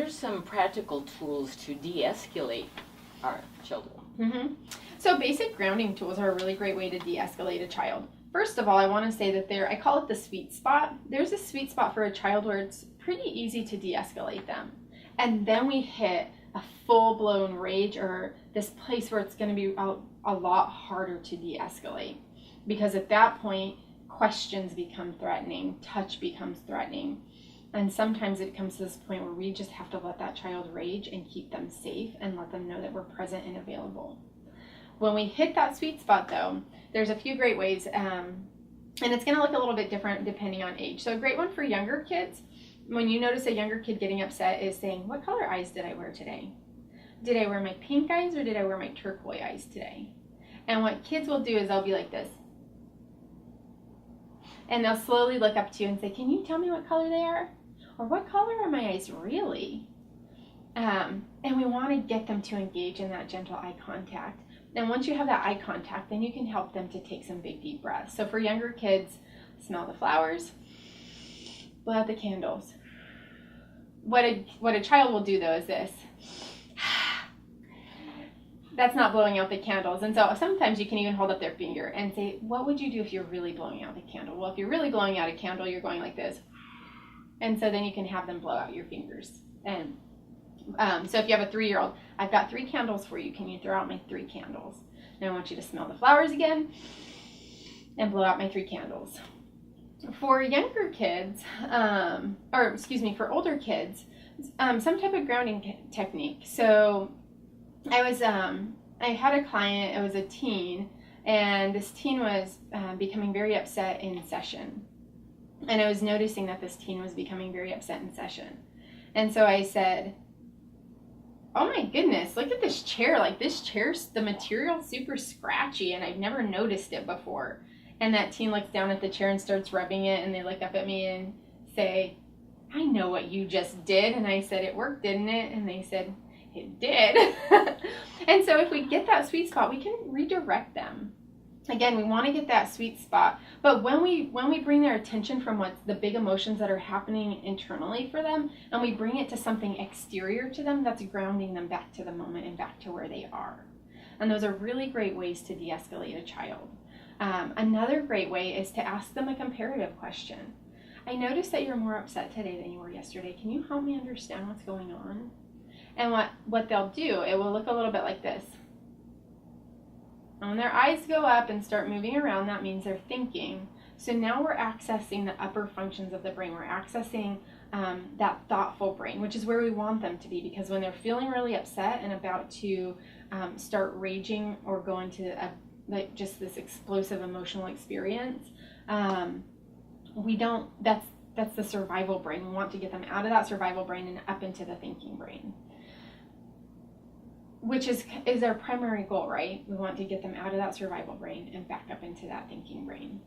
are some practical tools to de-escalate our children? Mm-hmm. So basic grounding tools are a really great way to de-escalate a child. First of all, I want to say that I call it the sweet spot. There's a sweet spot for a child where it's pretty easy to de-escalate them. And then we hit a full-blown rage, or this place where it's going to be a lot harder to de-escalate. Because at that point, questions become threatening, touch becomes threatening. And sometimes it comes to this point where we just have to let that child rage and keep them safe and let them know that we're present and available. When we hit that sweet spot, though, there's a few great ways, and it's going to look a little bit different depending on age. So a great one for younger kids, when you notice a younger kid getting upset, is saying, what color eyes did I wear today? Did I wear my pink eyes or did I wear my turquoise eyes today? And what kids will do is they'll be like this. And they'll slowly look up to you and say, can you tell me what color they are? Or what color are my eyes really? And we want to get them to engage in that gentle eye contact. And once you have that eye contact, then you can help them to take some big deep breaths. So for younger kids, smell the flowers, blow out the candles. What a child will do though is this. That's not blowing out the candles. And so sometimes you can even hold up their finger and say, what would you do if you're really blowing out the candle? Well, if you're really blowing out a candle, you're going like this. And so then you can have them blow out your fingers. And so if you have a 3-year-old, I've got 3 candles for you. Can you throw out my 3 candles? And I want you to smell the flowers again and blow out my 3 candles. For younger kids, for older kids, some type of grounding technique. So I had a client, it was a teen, and this teen was becoming very upset in session. And I was noticing that this teen was becoming very upset in session. And so I said, oh my goodness, look at this chair. Like, this chair's, the material's super scratchy and I've never noticed it before. And that teen looks down at the chair and starts rubbing it, and they look up at me and say, I know what you just did. And I said, it worked, didn't it? And they said, it did. And so if we get that sweet spot, we can redirect them. Again, we want to get that sweet spot, but when we bring their attention from what's the big emotions that are happening internally for them, and we bring it to something exterior to them, that's grounding them back to the moment and back to where they are. And those are really great ways to de-escalate a child. Another great way is to ask them a comparative question. I noticed that you're more upset today than you were yesterday. Can you help me understand what's going on? And what they'll do, it will look a little bit like this. And when their eyes go up and start moving around, that means they're thinking. So now we're accessing the upper functions of the brain. We're accessing that thoughtful brain, which is where we want them to be, because when they're feeling really upset and about to start raging or go into just this explosive emotional experience, that's the survival brain. We want to get them out of that survival brain and up into the thinking brain, which is our primary goal, right? We want to get them out of that survival brain and back up into that thinking brain.